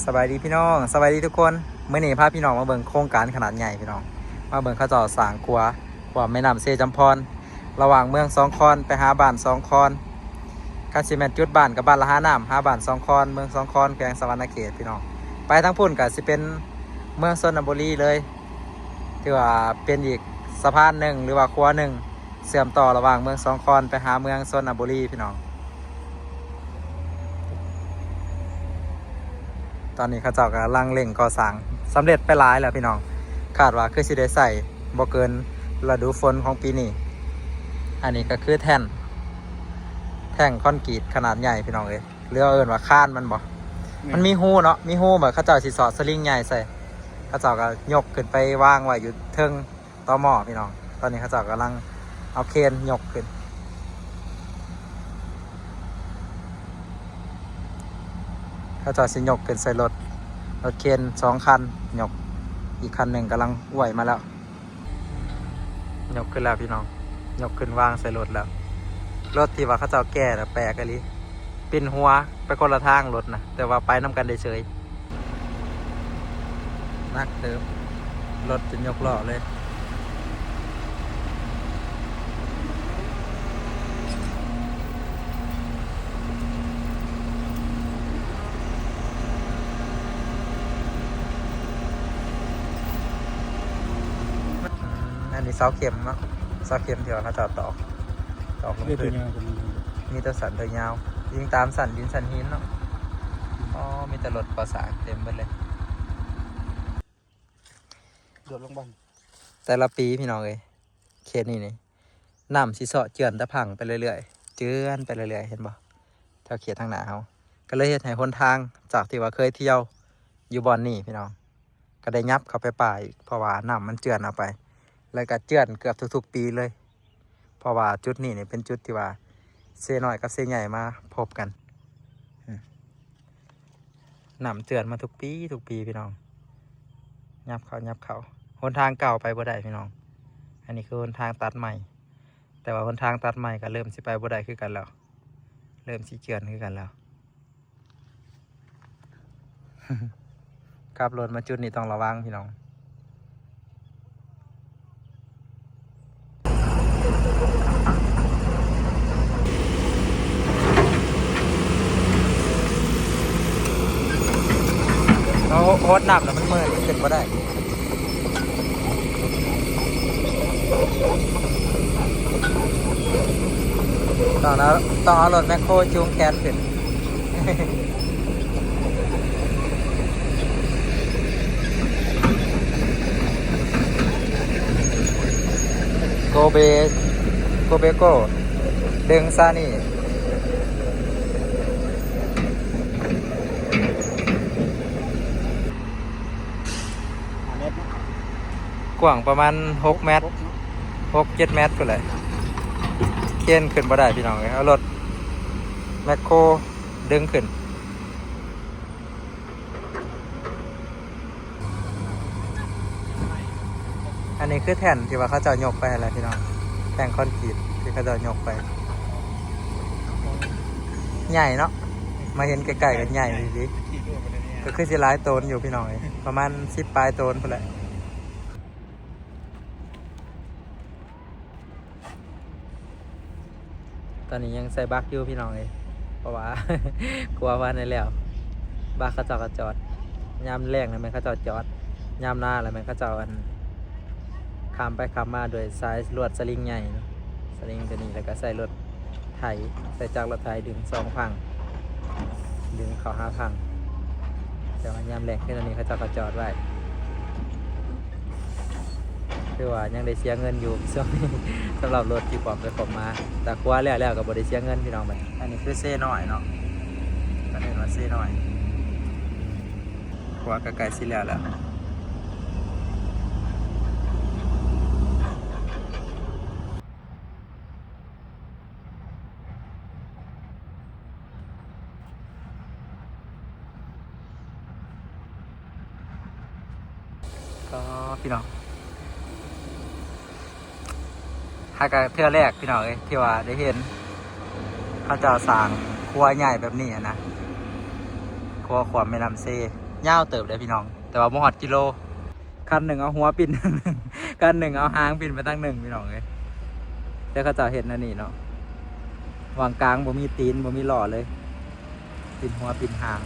สบายดีพี่น้องสบายดีทุกคนเมื่อนี้พาพี่น้องมาเบิ่งโครงการขนาดใหญ่พี่น้องมาเบิ่งเขาเจาะสร้างขัวแม่น้ำเซจำพรระหว่างเมืองสองคอนไปหาบ้านสองคอนคาสิแมนจุดบ้านกับบ้านละหาน้ำหาบ้านสองคอนเมืองสองคอนแขวงสะหวรรณเขตพี่น้องไปทั้งพุ่นก็สิเป็นเมืองชนบุรีเลยที่ว่าเป็นอีกสะพานหนึ่งหรือว่าขัวหนึ่งเชื่อมต่อระหว่างเมืองสองคอนไปหาเมืองชนบุรีพี่น้องตอนนี้เขาเจ้ากำลังเร่งก่อสร้างสำเร็จไปหลายแล้วพี่น้องคาดว่าคือสิได้ใส่บ่เกินฤดูฝนของปีนี้อันนี้ก็คือแท่งคอนกรีตขนาดใหญ่พี่น้องเอ้ยเรียกว่าเอิ้นว่าคานมันบ่มันมีหูเนาะมีหูแบบเขาเจ้าสิสอดสลิงใหญ่ใส่เขาเจ้าก็ยกขึ้นไปวางไว้อยู่เทิงต่อหม้อพี่น้องตอนนี้เขาเจ้ากำลังเอาเครนยกขึ้นเขาเจ้าสิยกขึ้นใส่รถเครน2 คันยกอีกคันหนึ่งกำลังไหวมาแล้วยกขึ้นแล้วพี่น้องยกขึ้นวางใส่รถแล้วรถที่ว่าเขาเจ้าแก่นะแปลกอะลิปิ่นหัวไปคนละทางรถนะแต่ว่าไปน้ำกันได้เฉยนักเติมรถจะยกล้อเลยอันนี้เสาเข็มเนาะเสาเข็มที่ว่าเขาเจ้าตอกลงพื้นมีแต่สันตัวยาวยิงตามสันดินสันหินเนาะอ๋อมีแต่รถประสานเต็มไปเลยโดดลงบ้านแต่ละปีพี่น้องเอ้ยเขตนี้นี่น้ำสิเสาะเจือนตะพังไปเรื่อยๆเจือนไปเรื่อยๆเห็นบ่แถวเขตทางหน้าเขาก็เลยเฮ็ดให้หนทางจากที่ว่าเคยเที่ยวอยู่บ่อนนี่พี่น้องก็ได้ยับเข้าไปป่าอีกเพราะว่าน้ำมันเจือนเอาไปแล้วก็เจือนเกือบทุกๆปีเลยเพราะว่าจุดนี้นี่เป็นจุดที่ว่าเซน้อยกับเซใหญ่มาพบกันน้ำเจือนมาทุกปีพี่น้องยับเขาหนทางเก่าไปบ่ได้พี่น้องอันนี้คือหนทางตัดใหม่แต่ว่าหนทางตัดใหม่ก็เริ่มสิไปบ่ได้คือกันแล้วเริ่มสิเจือนคือกันแล้ว ขับรถมาจุดนี้ต้องระวังพี่น้องเราโหดน้ำแล้วมันมืดมันขึ้นบ่ได้ต้องเอารถแมคโครจูงแขนขึ้น โกเบโกดึงซานี่กว้างประมาณ6 เมตร6-7 เมตรก็เลยเข็นขึ้นบ่ได้พี่น้องเลยเอารถแมคโครดึงขึ้นอันนี้คือแท่นที่ว่าเขาจะยกไปอะไรพี่น้องแท่งคอนกรีตที่เขาจะยกไปใหญ่เนาะมาเห็นไกลๆกันใหญ่ดีก็คือสิหลายโตนอยู่พี่น้องเลยประมาณ10 ปลายโตนพอแหละตอนนี้ยังใส่บักอยู่พี่น้องเลยเพราะว่า กลัวว่าในแล้วบักเขาจอดยามแรงนะมันเขาจอดยามหน้าอะไรมันเขาอันข้ามไปข้ามมาโดยสายลวดสลิงใหญ่สลิงตัวนี้แล้วก็ใส่รถไถใส่จากรถไถดึง2 พังดึงเขา5 พังแต่ว่ายามแรงขึ้นอันนี้เขาจอดไว้คือว่ายังได้เสียเงินอยู่ช่วงนี้ สำหรับรถที่ผมไปขบมาแต่กว่าแล้วก็บ่ได้เสียเงินพี่น้องมันอันนี้คือเซ่น้อยเนาะก็เรียกว่าเซ่น้อยกว่าก็ใกล้สิแล้วก็พี่น้องหากเทื่อแรกพี่น้องเอ้ยที่ว่าได้เห็นเขาจะสร้างครัวใหญ่แบบนี้นะครัวขวามแม่น้ำเซ ยาวเติบเลยพี่น้องแต่ว่าบ่ฮอดกิโลคันหนึ่งเอาหัวปิ่น คันหนึ่งเอาหางปิ่นไปตั้งหนึ่งพี่น้องเลยแต่เขาเจะเห็นนั่นนี่เนาะวางกลางบ่มีตีนบ่มีหล่อเลยปิ่นหัวปิ่นหาง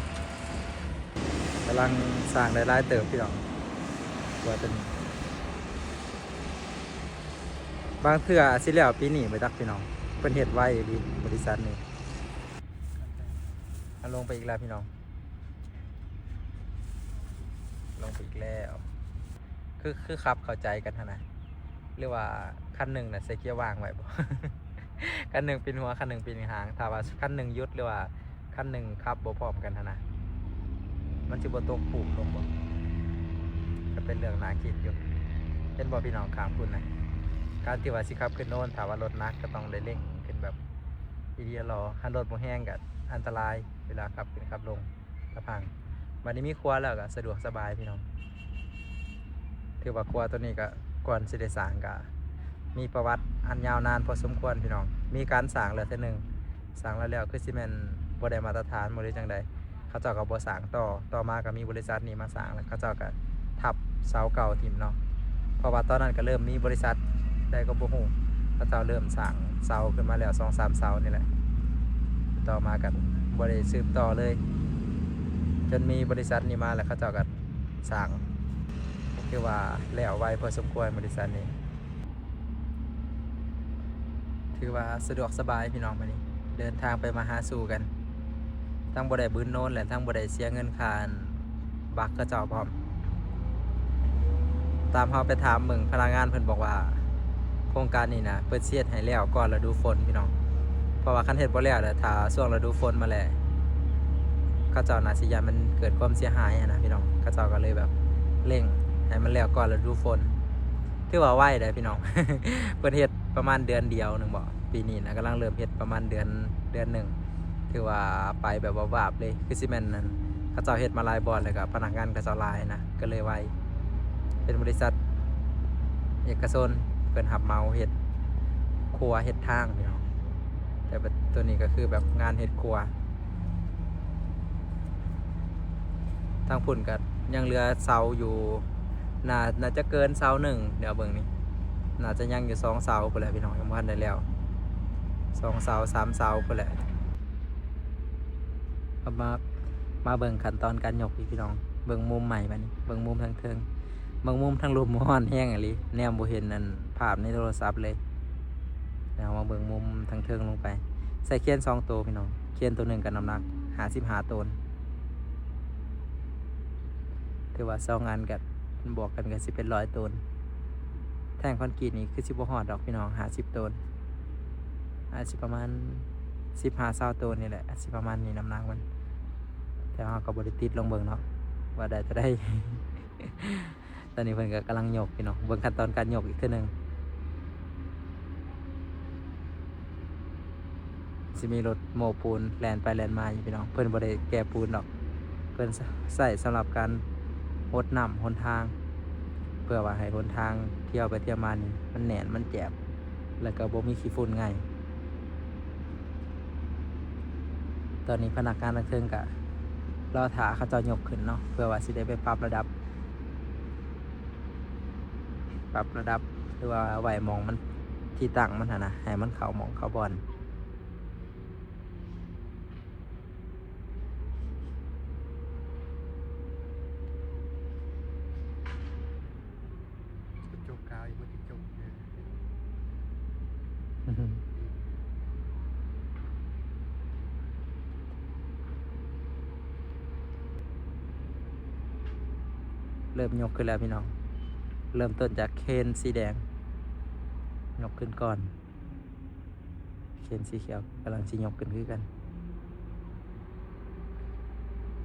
กำลังสร้างได้หลายเติบพี่น้องตัวตัวนี้บางเทื่อสิแล้วปีนี้ไปจักพี่น้องเพิ่นเฮ็ดไว้ดีบริษัทนี้เอาลงไปอีกแล้วพี่น้องลงไปอีกแล้วคือขับเข้าใจกันนะเรียกว่าคันหนึ่งน่ะใส่เกียร์ว่างไว้บ่ คันหนึ่งปีนหัวคันหนึ่งปีนหางถ้าว่าคันหนึ่งยุดหรือว่าคันหนึ่งขับบ่พร้อมกันนะมันสิบ่ตกปุ่มลงบ่ก็เป็นเรื่องน่าคิดอยู่เห็นบ่พี่น้องข้างคุณนะการที่ว่าสิขับขึ้นโน่นถ้าว่ารถนักก็ต้องได้เร่งขึ้นแบบอีเดียรอคันรถบ่แห้งก็อันตรายเวลาขับขึ้นขับลงกระพังวันนี้มีครัวแล้วก็สะดวกสบายพี่น้องถือว่าครัวตัวนี้ก็ก่อนสิได้สร้างก็มีประวัติอันยาวนานพอสมควรพี่น้องมีการสร้างแล้วเทื่อนึงสร้างแล้วคือสิแม่นบ่ได้มาตรฐานบ่ได้จังใดเขาเจ้าก็บ่สร้างต่อมาก็มีบริษัทนี้มาสร้างแล้วเขาเจ้าก็ทับเสาเก่าทิ่มเนาะเพราะว่าตอนนั้นก็เริ่มมีบริษัทได้ก็บ่ฮู้เขาเจ้าเริ่มสร้างเสาขึ้นมาแล้ว 2-3 เสานี่แหละต่อมาก็บ่ได้สืบต่อเลยจนมีบริษัทนี้มาแล้วเขาเจ้าก็สร้างคือว่าแล้วไวพอสมควรบริษัทนี้ถือว่าสะดวกสบายพี่น้องมานี่เดินทางไปมาหาสู่กันทั้งบ่ได้บื้นโน้นและทั้งบ่ได้เสียเงินค่าบักกระเจ้าพร้อมตามเฮาไปถามมึงพนักงานเพิ่นบอกว่าโครงการนี้นะเปิดเสียดให้แล้วก่อนฤดูฝนพี่น้องเพราะว่าคันเฮ็ดบ่แล้วถ้าช่วงฤดูฝนมาแล้วเขาเจ้าน่าสิยานมันเกิดความเสียหายนะพี่น้องเขาเจ้าก็เลยแบบเร่งให้มันแล้วก่อนฤดูฝนถือว่าไวได้พี่น้อง เพิ่นเฮ็ดประมาณเดือนเดียวนึงบ่ปีนี้นะกำลังเริ่มเฮ็ดประมาณเดือนหนึ่งถือว่าไปแบบวาบๆเลยคือสิแม่นนั่นเขาเจ้าเฮ็ดมาหลายบ่อนแล้วก็พนักงานก็เจ้าหลายนะก็เลยไวเป็นบริษัทเอกชนเพิ่นรับเหมาเฮ็ดครัวเฮ็ดทางพี่น้องแต่ตัวนี้ก็คือแบบงานเฮ็ดครัวทางพุ่นก็ยังเหลือเสาอยู่น่าจะเกินเสาหนึ่งเดี๋ยวเบิ่งนี่น่าจะยังอยู่2 เสาพุ่นแหละพี่น้องยังบ่ทันได้แล้ว2 เสา 3 เสาพุ่นแหละมาเบิ่งขั้นตอนการยกพี่น้องเบิ่งมุมใหม่บัดนี้เบิ่งมุมทางเทิงเบิ่งมุมทางลมฮ้อนแห้งอีหลีแนมบ่เห็นนั่นภาพในโทรศัพท์เลยแล้วมาเบิ่งมุมทางเทิงลงไปใส่เคียน2 ตัวพี่น้องเคียนตัวหนึ่งกับน้ำหนัก55 ตนถือว่า2 อันกับบวกกันก็สิเป็น100 ตนแท่งคอนกรีตนี่คือสิบ่ฮอดดอกพี่น้อง50 ตนอาจสิประมาณ15-20 ตนนี่แหละอาจสิประมาณนี้น้ำหนักมันแต่เราก็บ่ได้ติดลงเบิ่งเนาะว่าได้จะได้ ตอนนี้เพิ่นก็กำลังยกพี่น้องเบิ่งขั้นตอนการยกอีกเทื่อนึงสิมีรถโม้ปูนแล่นไปแล่นมาอยู่พี่น้องเพิ่นบ่ได้แก้ปูนดอกเพิ่นใส่สำหรับการรดน้ำหนทางเพื่อว่าให้หนทางเที่ยวไปเที่ยวมานี่มันแน่นมันแจบแล้วก็บ่มีขี้ฝุ่นง่ายตอนนี้พนักงานทางเทิงก็รอถาเขาเจ้ายกขึ้นเนาะเพื่อว่าสิได้ไปปรับระดับหรือว่าไหวมองมันที่ตั้งมันนะให้มันเข้ามองเข้าบอลจบกาวอีกว่าที่จบเริ่มยกขึ้นแล้วพี่น้องเริ่มต้นจากเคนสีแดงยกขึ้นก่อนเคนสีเขียวกำลังสิยกขึ้นคือกัน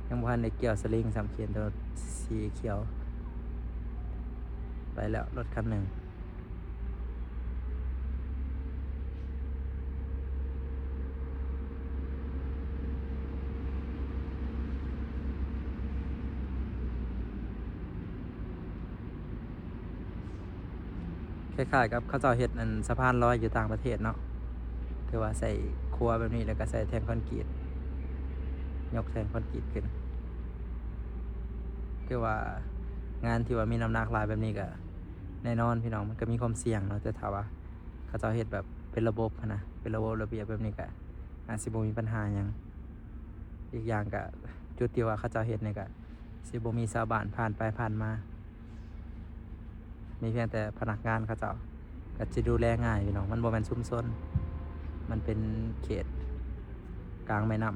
ยังบ่ทันได้เกี่ยวสลิง3 เคนตัวสีเขียวไปแล้วรถคันหนึ่งคล้ายๆกับเขาเจ้าเฮ็ดอันสะพานลอยอยู่ต่างประเทศเนาะถือว่าใส่ครัวแบบนี้แล้วก็ใส่แท่งคอนกรีตยกแท่งคอนกรีตขึ้น คือว่างานที่ว่ามีน้ำหนักหลายแบบนี้ก็แน่นอนพี่น้องมันก็มีความเสี่ยงเนาะแต่ถ้าว่าเขาเจ้าเฮ็ดแบบเป็นระบบหั้นนะเป็นระบบระเบียบแบบนี้ก็อาจสิบ่มีปัญหาหยังอีกอย่างก็จุดที่ว่าเขาเจ้าเฮ็ดนี่ก็สิบ่มีชาวบ้านผ่านไปผ่านมามีเพียงแต่พนักงานเขาเจ้าก็จะดูแลง่ายพี่น้องมันบ่แม่นชุมชนมันเป็นเขตกลางแม่น้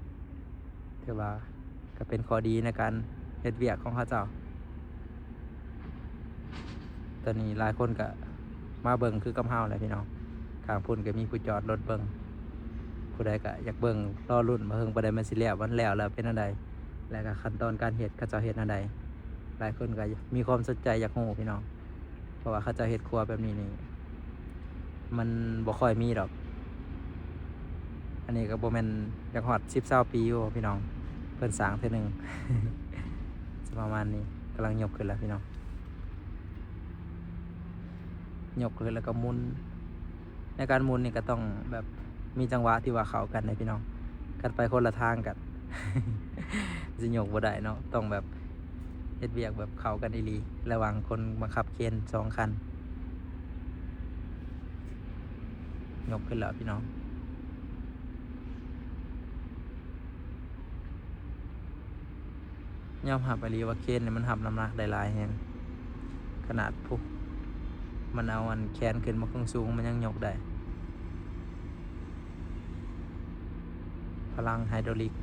ำถือว่าก็เป็นข้อดีในการเฮ็ดเวียกของเขาเจ้าตอนนี้หลายคนก็มาเบิ่งคือกำเฮาแหละพี่น้องข้างพุ่นก็มีผู้จอดรถเบิ่งผู้ใดก็อยากเบิ่งรอรุ่นมาเฮิงบ่ได้มันสิแล้ววันแล้วเป็นอันใดแล้วก็ขั้นตอนการเฮ็ดเขาเจ้าเฮ็ดอันใดหลายคนก็มีความสนใจอยากรู้พี่น้องเพราะว่าเขาเจ้าเฮ็ดครัวแบบนี้นี่มันบ่ค่อยมีดอกอันนี้ก็บ่แม่นอยากฮอด10-20ปีอยู่พี่น้องเพิ่นสร้างเทื่อหนึง จะประมาณนี้กำลังยกขึ้นแล้วพี่น้องยกขึ้นแล้วก็หมุนในการหมุนนี่ก็ต้องแบบมีจังหวะที่ว่าเข้ากันนะพี่น้องกันไปคนละทางกัน จะยกบ่ได้เนาะต้องแบบเฮ็ดเวียกแบบเข้ากันอีหลีระหว่างคนบังคับเครน2คันยกขึ้นแล้วพี่น้องยอมหับอีหลีว่าเครนนี่มันหับน้ำหนักได้หลายแฮงขนาดพุกมันเอาอันแขนขึ้นมาครึ่งสูงมันยังยกได้พลังไฮดรอลิก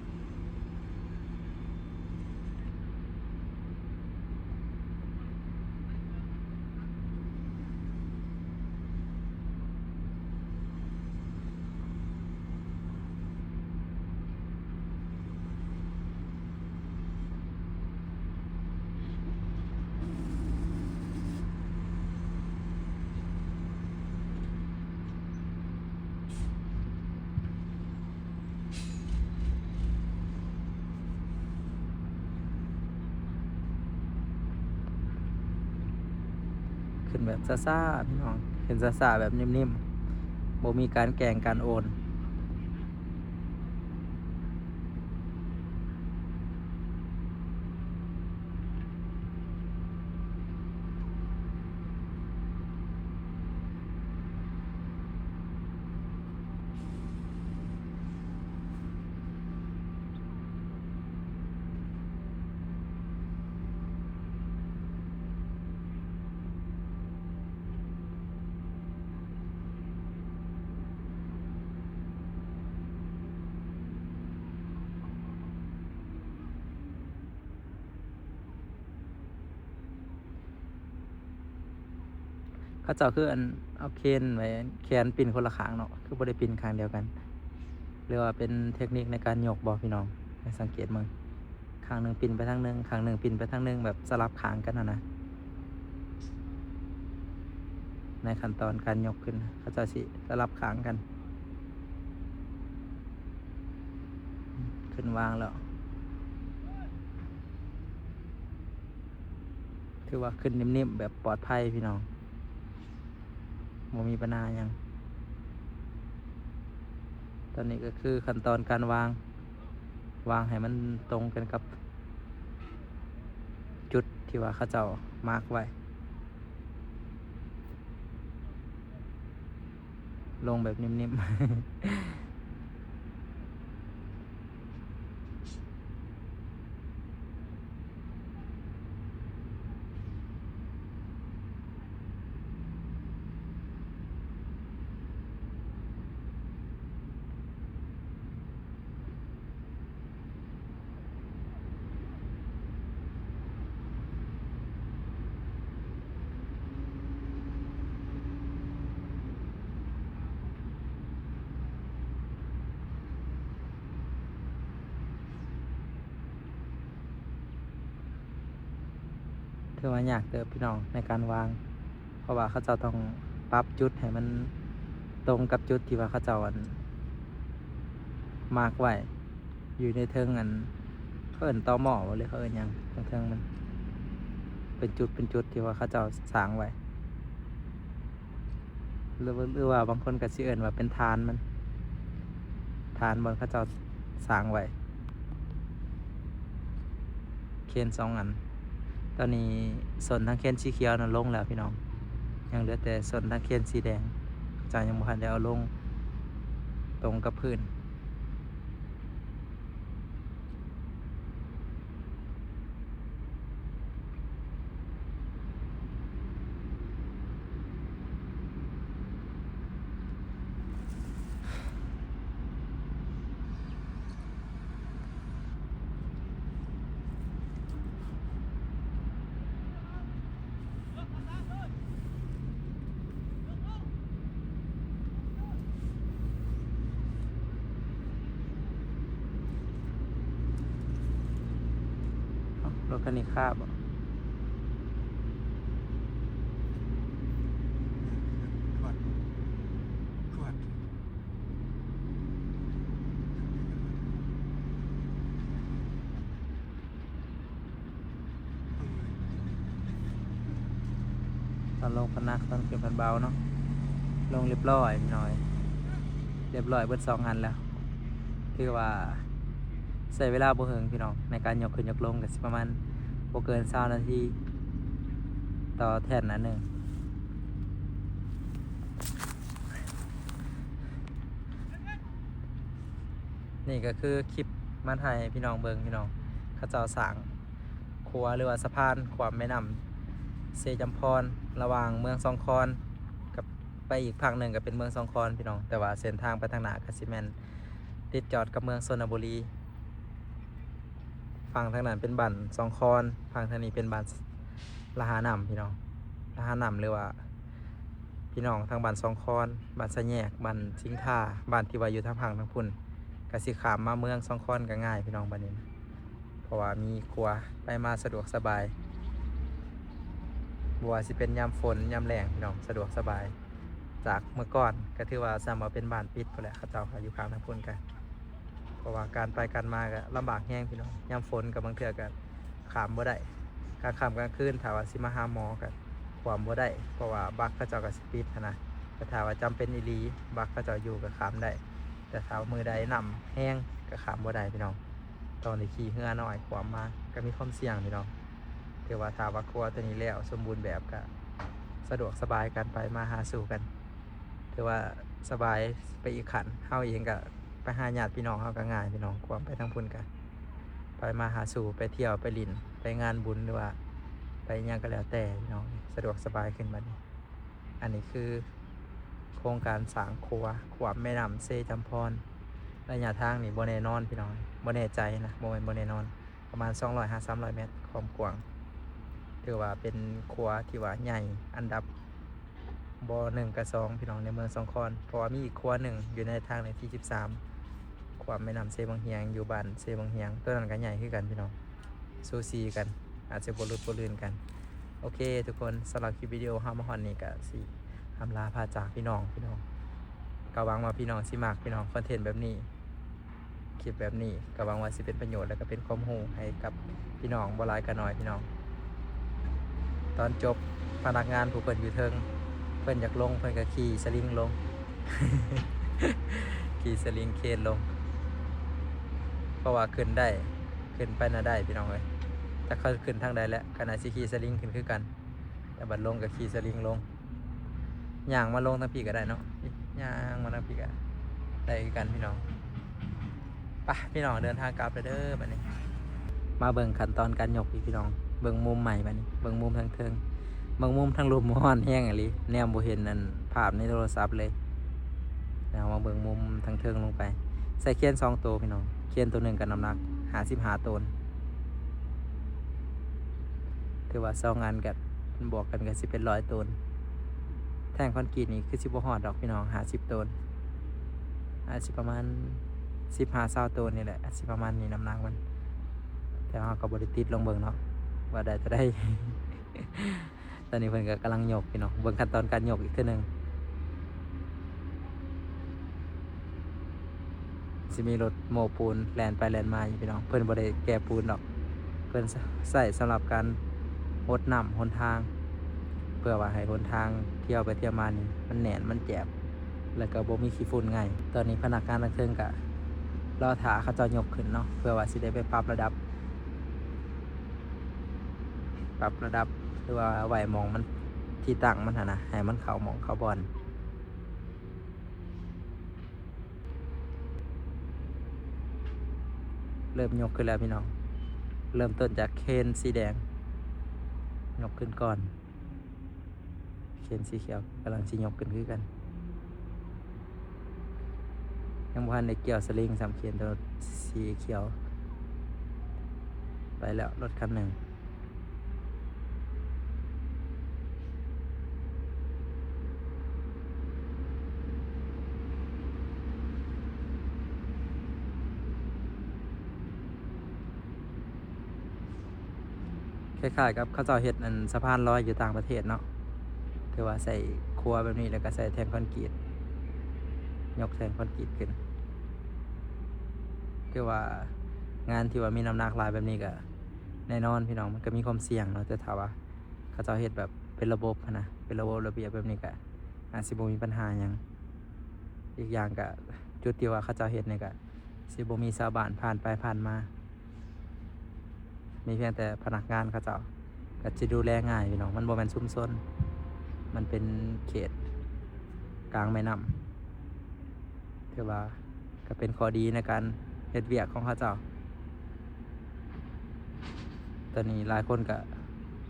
ขึ้นแบบซ่าๆพี่น้องเห็นซ่าๆแบบนิ่มๆบ่มีการแกล้งการโอนเขาเจ้าคืออันเอาเคนไว้แขนปิ่นคนละข้างเนาะคือบ่ได้ปิ่นข้างเดียวกันหรือว่าเป็นเทคนิคในการยกบ่พี่น้องให้สังเกตมึงข้างหนึงปิ่นไปทางหนึงข้างหนึงปิ่นไปทางหนึงแบบสลับข้างกันนะในขั้นตอนการยกขึ้นเขาเจ้าสิสลับข้างกันขึ้นวางแล้วถือว่าขึ้นนิ่มๆแบบปลอดภัยพี่น้องบ่มีปัญหาหยังตอนนี้ก็คือขั้นตอนการวางให้มันตรงกันกับจุดที่ว่าเขาเจ้ามาร์กไว้ลงแบบนิ่มๆ ถือว่ายากเติบพี่น้องในการวางเพราะว่าเขาเจ้าต้องปรับจุดให้มันตรงกับจุดที่ว่าเขาเจ้าอันมาร์กไว้อยู่ในเทิงอันเขาเอิ้นตอหม้อบ่เลยเขาเอิ้นหยังเทิงมันเป็นจุดที่ว่าเขาเจ้าสร้างไว้หรือว่าบางคนก็สิเอิ้นว่าเป็นฐานมันฐานบนเขาเจ้าสร้างไว้เค คนสองอันตอนนี้ส่วนทางเคนสีเขียวนั้นลงแล้วพี่น้องยังเหลือแต่ส่วนทางเคนสีแดงอาจารย์ยังบ่ทันได้เอาลงตรงกับพื้นรถคันนี้คาบขวดขวดตอนลงพนักตอนขึ้นพันเบาเนาะลงเรียบร้อยพี่น้อยเรียบร้อยเบิด2 อันแล้วคือว่าใช้เวลาบ่เฮิงพี่น้องในการยกขึ้นยกลงก็สิประมาณบ่เกิน20 นาทีต่อแท่นอันหนึ่งนี่ก็คือคลิปมาถ่ายให้พี่น้องเบิ่งพี่น้องเขาเจ้าสร้างขัวหรือว่าสะพานขวามแม่น้ำเซจำพรระหว่างเมืองสองคอนกับไปอีกภาคหนึ่งก็เป็นเมืองสองคอนพี่น้องแต่ว่าเส้นทางไปทางหน้าก็สิแม่นติดจอดกับเมืองชลบุรีฝั่งทางนั้นเป็นบ้านสองคอนฝั่งทางนี้เป็นบ้านละหานำพี่น้องละหานำหรือว่าพี่น้องทางบ้านสองคอนบ้านสะแยกบ้านสิงท่าบ้านที่ว่าอยู่ทางฝั่งทางพุ่นก็สิขามมาเมืองสองคอนก็ง่ายพี่น้องบ้านนี้นะเพราะว่ามีครัวไปมาสะดวกสบายบัวาสิเป็นยามฝนยามแรงพี่น้องสะดวกสบายจากเมื่อก่อนก็ถือว่าสามารถเป็นบ้านปิดไปแหละเขาเจ้าก็อยู่ข้างทางพุ่นกันเพราะว่าการไปการมาก็ลำบากแห้งพี่น้องยามฝนกับบางเทื่อก็ขามบ่ได้กลางค่ำกลางคืนถ้าว่าสิมาหาหมอก็ความบ่ได้เพราะว่าบักเขาเจ้าก็สิปิดหั้นนะแต่ถ้าว่าจำเป็นอีหลีบักเขาเจ้าอยู่ก็ขามได้แต่ถ้ามือใดนำแห้งก็ขามบ่ได้พี่น้องตอนที่ขี่เรือน้อยความมาก็มีความเสี่ยงพี่น้องแต่ว่าถ้าว่าครัวตัวนี้แล้วสมบูรณ์แบบก็สะดวกสบายกันไปมาหาสู่กันถือว่าสบายไปอีกขันเฮาเองก็ไปหาญาติพี่น้องเฮาก็ง่ายพี่น้องความไปทั้งพุ่นกันไปมาหาสู่ไปเที่ยวไปลินไปงานบุญหรือว่าไปหยังก็แล้วแต่พี่น้องสะดวกสบายขึ้นบัดนี้อันนี้คือโครงการสร้างครัวขวามแม่น้ำเซจำพรระยะทางนี่บ่แน่นอนพี่น้องบ่แน่ใจนะบ่แม่นบ่แน่นอนประมาณ200-300 เมตรความกว้างถือว่าเป็นครัวที่ว่าใหญ่อันดับบ่1กับ2พี่น้องในเมืองสองคอนเพราะว่ามีอีกครัวหนึ่งอยู่ในทางในที่13ขวามแม่น้ำเซบังเฮียงอยู่บ้านเซบังเฮียงตัวนั้นก็ใหญ่ขึ้นกันพี่น้องซูซีกันอาจจะบ่หลุดบ่ลื่นกันโอเคทุกคนสำหรับคลิปวิดีโอเฮามาฮอดนี้ก็สิอำลาพาจากพี่น้องก็หวังว่าพี่น้องสิมักพี่น้องคอนเทนต์แบบนี้คลิปแบบนี้ก็หวังว่าสิเป็นประโยชน์และก็เป็นความรู้ให้กับพี่น้องบ่หลายก็น้อยพี่น้องตอนจบพนักงานผู้เพิ่นอยู่เทิงเพิ่นอยากลงเพิ่นก็ขี่สลิงลง ขี่สลิงเคนลงเพราะว่าขึ้นได้ขึ้นไปน่ะได้พี่น้องเอ้ยถ้าเขาขึ้นทางใดแล้วก็น่าสิขี่สลิงขึ้นคือกันแต่บัดลงก็ขี่สลิงลงย่างมาลงทางพี่ก็ได้เนาะย่างมาทางพี่ก็ได้คือกันพี่น้องไปพี่น้องเดินทางกลับเด้อบัดนี้มาเบิ่งขั้นตอนการยกอีกพี่น้องเบิ่งมุมใหม่บัดนี้เบิ่งมุมทางเทิงเบิ่งมุมทางลมฮ้อนแห้งอีหลีแนมบ่เห็นนั่นภาพในโทรศัพท์เลยแล้วมาเบิ่งมุมทางเทิงลงไปใส่เคียน2 ตัวพี่น้องเคียนตัวหนึ่งกับน้ำหนัก55 ตนถือว่า2 อันกันบวกกันก็สิเป็น100 ตนแท่งคอนกรีตนี่คือสิบ่ฮอดดอกพี่น้อง50 ตนอาจสิประมาณ15-20 ตนนี่แหละอาจสิประมาณนี้น้ำหนักมันแต่ว่าก็บ่ได้ติดลงเบิ่งเนาะว่าได้จะได้ ตอนนี้เพิ่นก็กำลังยกพี่น้องเบิ่งขั้นตอนการยกอีกเทื่อนึงสิมีรถโม้ปูนแล่นไปแล่นมาอยู่พี่น้องเพิ่นบ่ได้แก้ปูนดอกเพิ่นใส่สำหรับการรดน้ำหนทางเพื่อว่าให้หนทางเที่ยวไปเที่ยวมานี่มันแน่นมันแจบแล้วก็บ่มีขี้ฝุ่นง่ายตอนนี้พนักงานทางเทิงก็รอท่าเขาเจ้ายกขึ้นเนาะเพื่อว่าสิได้ไปปรับระดับ ปรับระดับหรือว่าไหวมองมันที่ตั้งมันนะให้มันเข้ามองเข้าบอลเริ่มยกขึ้นแล้วพี่น้องเริ่มต้นจากเคนสีแดงยกขึ้นก่อนเคนสีเขียวกำลังสิยกขึ้นคือกันยังบ่ทันได้เกี่ยวสลิงสามเคนตัวสีเขียวไปแล้วรถคันหนึ่งคล้ายๆกับเขาเจ้าเฮ็ดอันสะพานลอยอยู่ต่างประเทศเนาะคือว่าใส่ครัวแบบนี้แล้วก็ใส่แท่งคอนกรีตยกแท่งคอนกรีตขึ้นคือว่างานที่ว่ามีน้ำหนักหลายแบบนี้ก็แน่นอนพี่น้องมันก็มีความเสี่ยงเนาะแต่ถ้าว่าเขาเจ้าเฮ็ดแบบเป็นระบบนะเป็นระบบระเบียบแบบนี้ก็อาจสิบ่มีปัญหาหยังอีกอย่างก็จุดที่ว่าเขาเจ้าเฮ็ดนี่ก็สิบ่มีชาวบ้านผ่านไปผ่านมามีเพียงแต่พนักงานเขาเจ้าก็จะดูแลง่ายพี่น้องมันบ่แม่นชุมชนมันเป็นเขตกลางแม่น้ำถือว่าก็เป็นข้อดีในการเฮ็ดเวียกของเขาเจ้าตอนนี้หลายคนก็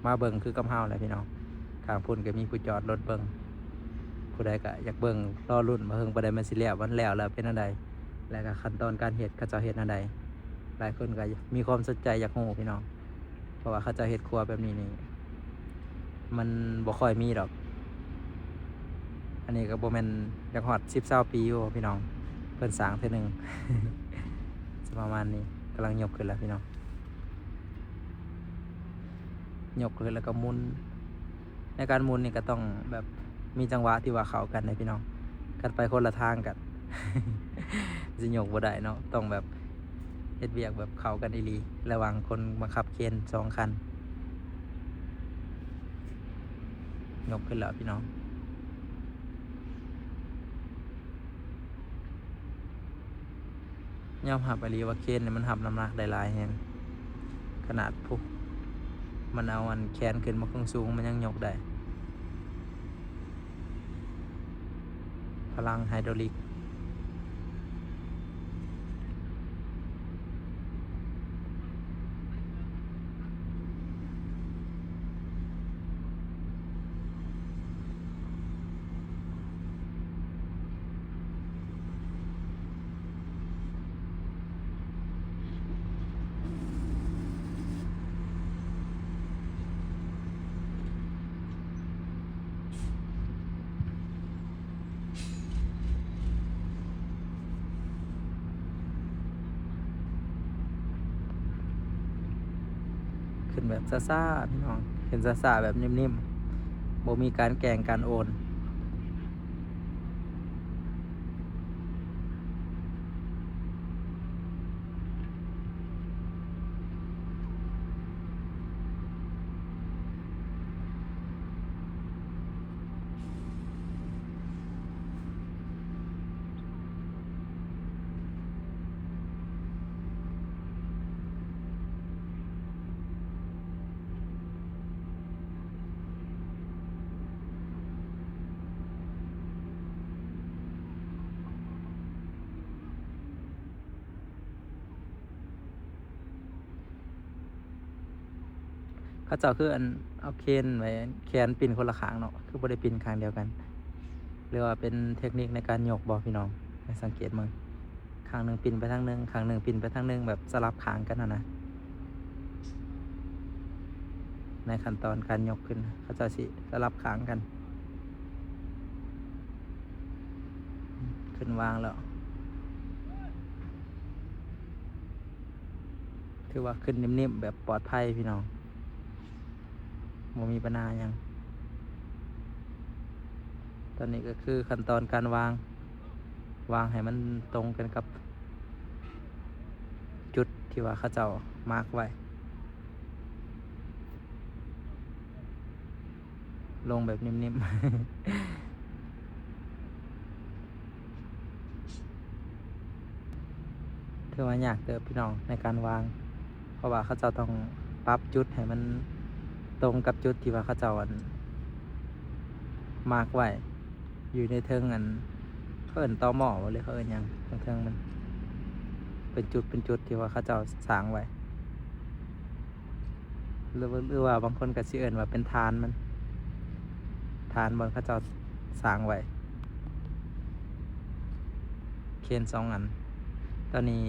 มาเบิ่งคือกำเฮาแหละพี่น้องข้างพุ่นก็มีผู้จอดรถเบิ่งผู้ใดก็อยากเบิ่งรอรุ่นมาเบิ่งบ่ได้มันสิแล้ววันแล้วเป็นอันใดแล้วก็ขั้นตอนการเฮ็ดเขาเจ้าเฮ็ดอันใดหลายคนก็มีความสนใจอยากรู้พี่น้องเพราะว่าเขาเจ้าเฮ็ดครัวแบบนี้นี่มันบ่ค่อยมีดอกอันนี้ก็บ่แม่นอยากฮอด10-20ปีอยู่พี่น้องเพิ่นสร้างเทื่อหนึง จะประมาณนี้กำลังยกขึ้นแล้วพี่น้องยกขึ้นแล้วก็หมุนในการหมุนนี่ก็ต้องแบบมีจังหวะที่ว่าเข้ากันนะพี่น้องกันไปคนละทางกัน จะยกบ่ได้เนาะต้องแบบเฮ็ดเวียกแบบเข้ากันอีหลีระหว่างคนบังคับเคน2 คันยกขึ้นแล้วพี่น้องยอมหับอีหลีว่าเคนนี่มันหับน้ำหนักได้หลายแฮงขนาดพุกมันเอาอันแขนขึ้นมาคงสูงมันยังยกได้พลังไฮดรอลิกขึ้นแบบซ่าๆพี่น้องเห็นซ่าๆแบบนิ่มๆบ่มีการแกงการโอนเขาเจ้าคืออันเอาเคนไว้แขนปิ่นคนละข้างเนาะคือบ่ได้ปิ่นข้างเดียวกันหรือว่าเป็นเทคนิคในการยกบ่พี่น้องให้สังเกตมึงข้างหนึงปิ่นไปทางหนึงข้างหนึงปิ่นไปทางหนึงแบบสลับข้างกันนะในขั้นตอนการยกขึ้นเขาเจ้าสิสลับข้างกันขึ้นวางแล้วถือว่าขึ้นนิ่มๆแบบปลอดภัยพี่น้องบ่มีปัญหาหยังตอนนี้ก็คือขั้นตอนการวางให้มันตรงกันกับจุดที่ว่าเขาเจ้ามาร์กไว้ ลงแบบนิ่มๆ ถือว่ายากเติบพี่น้องในการวาง เพราะว่าเขาเจ้าต้องปรับจุดให้มันต ตรงกับจุดที่ว่าเขาเจ้าอันมาร์กไว้อยู่ในเทิงอันเขาเอิ้นตอหม้อบ่เลยเขาเอิ้นหยังเทิงๆมันเป็นจุดที่ว่าเขาเจ้าสร้างไว้หรือว่าบางคนก็สิเอิ้นว่าเป็นฐานมันฐานบนเขาเจ้าสร้างไว้เคน2 อันตอนนี้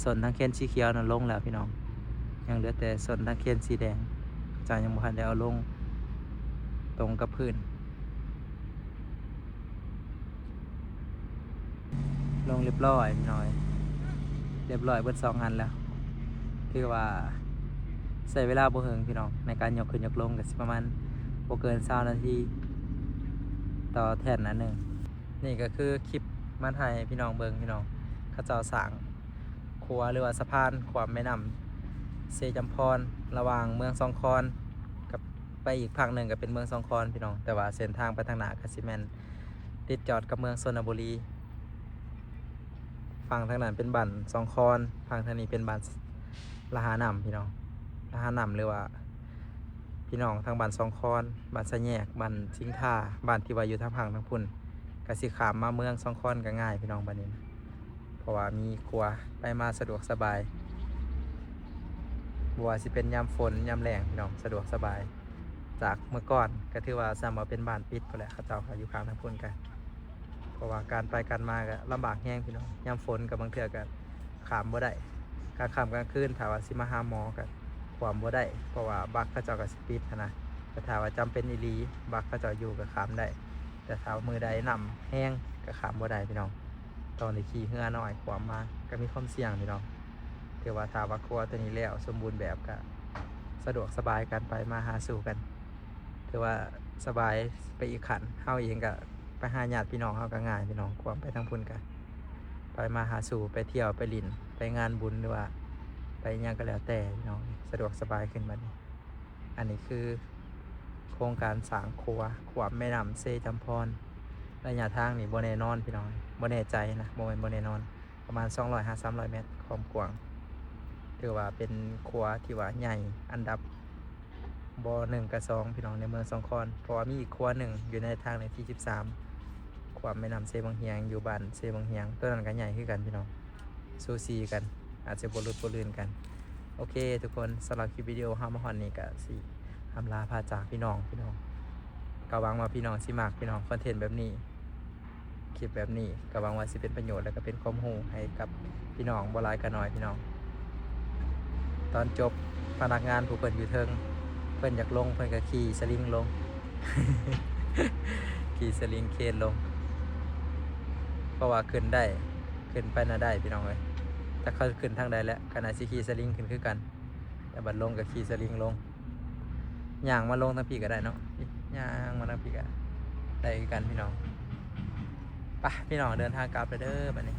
ส่วนทางเคนสีเขียวนั้นลงแล้วพี่น้องยังเหลือแต่ส่วนทางเคนสีแดงเจ้ายังบ่ทันได้เอาลงตรงกับพื้นลงเรียบร้อยพี่น้อยเรียบร้อยเบิด2 อันแล้วคือว่าใช้เวลาบ่เฮิงพี่น้องในการยกขึ้นยกลงก็สิประมาณบ่เกิน20 นาทีต่อแท่นอันหนึงนี่ก็คือคลิปมาถ่ายให้พี่น้องเบิ่งพี่น้องเขาเจ้าสร้างขัวหรือว่าสะพานขวามแม่น้ำเซจำพรระหว่างเมืองสองคอนกับไปอีกภาคหนึ่งก็เป็นเมืองสองคอนพี่น้องแต่ว่าเส้นทางไปทางหน้าก็สิแม่นติดจอดกับเมืองชนบุรีฝั่งทางนั้นเป็นบ้านสองคอนฝั่งทางนี้เป็นบ้านละหานำพี่น้องละหานำหรือว่าพี่น้องทางบ้านสองคอนบ้านสะแยกบ้านสิงท่าบ้านที่ว่าอยู่ทางฝั่งทางพุ่นก็สิขามมาเมืองสองคอนก็ง่ายพี่น้องบ้านนี้นะเพราะว่ามีครัวไปมาสะดวกสบายบัวสิเป็นยามฝนยามแรงพี่น้องสะดวกสบายจากเมื่อก่อนก็ถือว่าสามารถเป็นบ้านปิดไปแหละเขาเจ้าก็อยู่ข้างทางพุ่นกันเพราะว่าการไปกันมาก็ลำบากแห้งพี่น้องยามฝนกับบางเทื่อก็ขามบ่ได้กลางค่ำกลางคืนถ้าว่าสิมาหาหมอก็ความบ่ได้เพราะว่าบักเขาเจ้าก็สิปิดนะแต่ถ้าว่าจำเป็นอีหลีบักเขาเจ้าอยู่ก็ขามได้แต่ถ้ามือใดนำแห้งก็ขามบ่ได้พี่น้องตอนที่ขี่เหือน้อยความมาก็มีความเสี่ยงพี่น้องถือว่าถ้าว่าครัวตัวนี้แล้วสมบูรณ์แบบก็สะดวกสบายกันไปมาหาสู่กันถือว่าสบายไปอีกขันเฮาเองก็ไปหาญาติพี่น้องเฮาก็ง่ายพี่น้องความไปทางพุ่นกันไปมาหาสู่ไปเที่ยวไปลินไปงานบุญหรือว่าไปหยังก็แล้วแต่พี่น้องสะดวกสบายขึ้นบัดนี้อันนี้คือโครงการสร้างครัวขวามแม่น้ำเซจำพรระยะทางนี่บ่แน่นอนพี่น้องบ่แน่ใจนะบ่แม่นบ่แน่นอนประมาณ200-300 เมตรความกว้างถือว่าเป็นครัวที่ว่าใหญ่อันดับบ่1กับ2พี่น้องในเมืองสองคอนเพราะว่ามีอีกครัวหนึ่งอยู่ในทางในที่13ขวามแม่น้ำเซบังเฮียงอยู่บ้านเซบังเฮียงตัวนั้นก็ใหญ่ขึ้นกันพี่น้องซูซีกันอาจจะบ่ลุดบ่ลื่นกันโอเคทุกคนสำหรับคลิปวิดีโอเฮามาฮอดนี้ก็สิอำลาพาจากพี่น้องก็หวังว่าพี่น้องสิมักพี่น้องคอนเทนต์แบบนี้คลิปแบบนี้ก็หวังว่าสิเป็นประโยชน์และก็เป็นความรู้ให้กับพี่น้องบ่หลายก็น้อยพี่น้องตอนจบพนักงานผู้เพิ่นอยู่เทิงเพิ่นอยากลงเพิ่นก็ขี่สลิงลง ขี่สลิงเคนลงเพราะว่าขึ้นได้ขึ้นไปน่าได้พี่น้องเลยถ้าเขาขึ้นทางใดแล้วขณะสิขี่สลิงขึ้นคือกันแต่บัดลงกับขี่สลิงลงย่างมาลงทางพี่ก็ได้เนาะย่างมาทางพี่ก็ได้คือกันพี่น้องไปพี่น้องเดินทางกลับไปเด้อบัดนี้